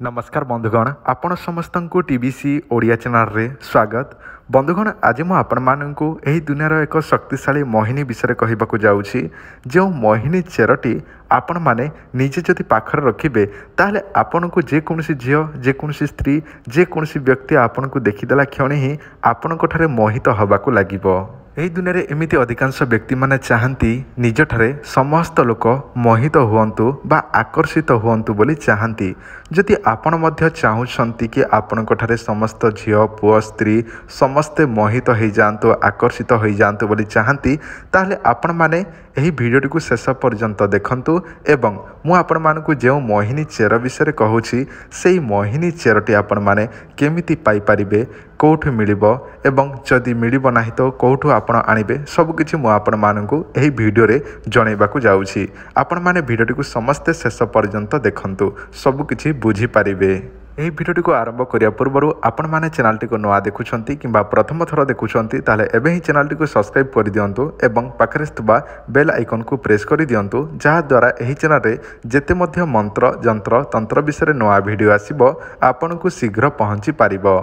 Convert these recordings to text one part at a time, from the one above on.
नमस्कार बंधुगण आपण समस्त को टीबीसी ओडिया चैनल रे स्वागत। बंधुगण आज मु आपण मानकु एही दुनियार एक शक्तिशाली मोहिनी विषय कहबाकू जाउछि। जो मोहिनी चेरटी आपण माने निजे जदि पाखर रखिबे ताहले आपनकु जेकोसी झियो जेकोसी स्त्री जेकोसी व्यक्ति आपनकु देखिदेला क्षण ही आपनक ठारे मोहित हबाकू लागिबो। एही दुनिया रे एमिति अधिकांश व्यक्ति माने चाहती निज ठारे समस्त लोक मोहित हुअन्तु बा आकर्षित हुअन्तु बोली चाहती। जदि आपण मध्य चाहूछंती कि आपनक ठारे समस्त झियो पुओ स्त्री समस्ते मोहित हो जातु आकर्षित हो जातु बोली चाहती ताहले आपण माने एही भिडियोटी को शेष पर्यंत देखंतु एवं मु आपण मानकु जो मोहिनी चेर विषय कहूछि सेही मोहिनी चेरटी आपण माने केमिति पाई परिबे कोठु मिलिबो एवं जदि मिलिबो नाही तो कोठु आपण आनिबे सब किछि मु आपण मानकु एही भिडियो रे जणैबाकू जाउछि। आपण माने भिडियोटी को समस्त शेष पर्यंत देखंतु सब किछि बुझी पारिबे। एही भिडियोटी को आरंभ करिया पूर्व आपण माने चैनलटी को नवा देखुछंती किंबा प्रथम थर देखुछंती ताले एबे ही चैनलटी को सब्सक्राइब कर दियंतु एवं पाखरे थिबा बेल आइकन को प्रेस कर दियंतु जहा द्वारा एही चैनल रे जेते मध्य मंत्र जंत्र तंत्र विषय नवा भिडियो आसीबो आपनकु शीघ्र पहुंची पारिबो।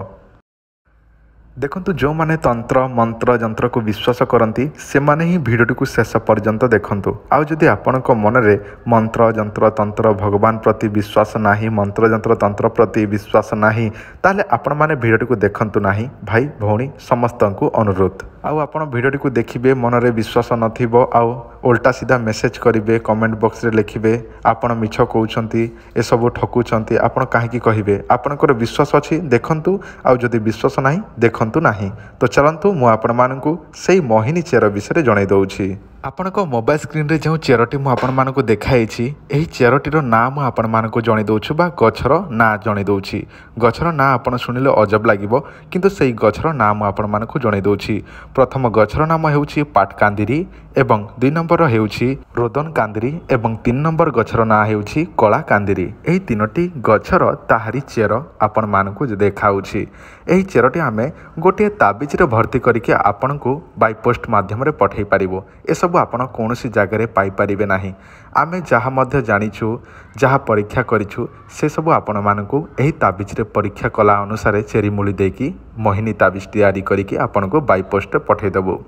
देखंतु जो माने तंत्र मंत्र जंत्र को विश्वास करती से माने ही भिडियोटी को शेष पर्यंत देखंतु। आउ जदि आपनक मन रे मंत्र जंत्र तंत्र भगवान प्रति विश्वास नाही मंत्र जंत्र तंत्र प्रति विश्वास नाही ताले आपण माने भिडियोटी को देखंतु नाही। भाई भौणी समस्त को अनुरोध। आउ आपण भिडियोटी को देखिबे मन रे विश्वास नथिबो आउ उल्टा सीधा मेसेज करिवे कमेंट बॉक्स रे लिखिबे आपण मिछ कहउछंती ए सब ठकुछंती आपण काहे की कहिबे आपनकर विश्वास अछि देखंतु आउ जदि विश्वास नाही देखंतु नाही। तो चलंतु मु आपण मानकु सेही मोहिनी चेर विषय जणाई दउछि। आपनक मोबाइल स्क्रीन रे जो चेरटी मु आपण मानकु देखाइछि एही चेरटीर नाम मु आपण मानकु जणाई दउछु बा गछर ना जणाई दउछि। गछर ना आपण सुनिले अजब लागिबो किंतु सेही गछर नाम मु आपण मानकु जणाई दउछि। प्रथम गछर नाम हेउछि पाटकांदिरी एवं 2 नंबर हेउछि रोदन कांदिरी एवं 3 नंबर गछर ना हेउछि कला कांदिरी। एही तीनोटी गछर ताहारी चेर आपण मानकु देखाउछि। एही चेरटी आमे गोटे ताबिज रे भर्ती करिके आपनकु बाय पोस्ट माध्यम रे पठै पारिबो। ए सब आपण कौनसी जगह पाई परिबे नाही। आमे जहाँ मध्य जानिछु जहाँ परीक्षा करिछु से सब आपण मानकु एही ताबिज रे परीक्षा कला अनुसार चेरी मूली देकी मोहिनी ताबिज तैयारी करिके आपनको बाय पोस्ट पठै देबो।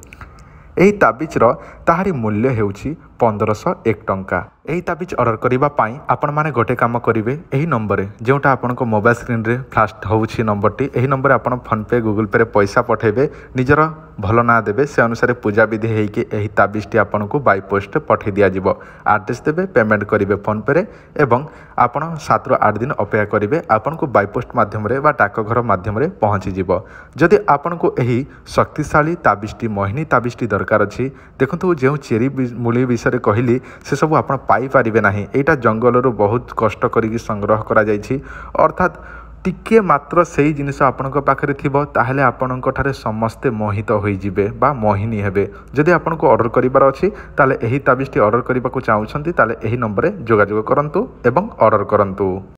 एही ताबिज रो ताहारी मूल्य हेउछि 1501 टंका। एही ताबिज ऑर्डर करिबा पाई आपण माने गोटे काम करिवे एही नंबर रे जेउटा आपनको मोबाइल स्क्रीन रे फ्लाश होउछि नंबरटी एही नंबर रे आपण फोन पे गूगल पे रे पैसा पठेबे निजर भलो ना देबे से अनुसार पूजा विधि हेइके एही ताबिजटी आपनको बाय पोस्ट पठे दिया जिवो। एड्रेस देबे पेमेंट करिवे फोन पे रे एवं आपण 7 ରୁ 8 दिन अपेक्षा करिवे आपनको बाय पोस्ट माध्यम रे बा डाकघर माध्यम रे पहुंची जिवो। जदि आपनको एही शक्तिशाली ताबिजटी मोहिनी ताबिजटी दरकार अछि देखंतु जेउ चेरी मूली विषय कहली से सब आपण पाई पारिबे नाही। एटा जंगल रो बहुत कष्ट करिकि संग्रह करा जायछि अर्थात टिके मात्र सेही जिनिस आपनक पाखरे थिबो ताहले आपनक ठारे समस्ते मोहित होई जिवे बा मोहिनी हेबे। जदि आपनको ऑर्डर करिबार अछि ताले एही ताबिजटी ऑर्डर करिबाकू चाहुछंती ताले एही नंबर रे जोगाजोग करंतु एवं ऑर्डर करंतु।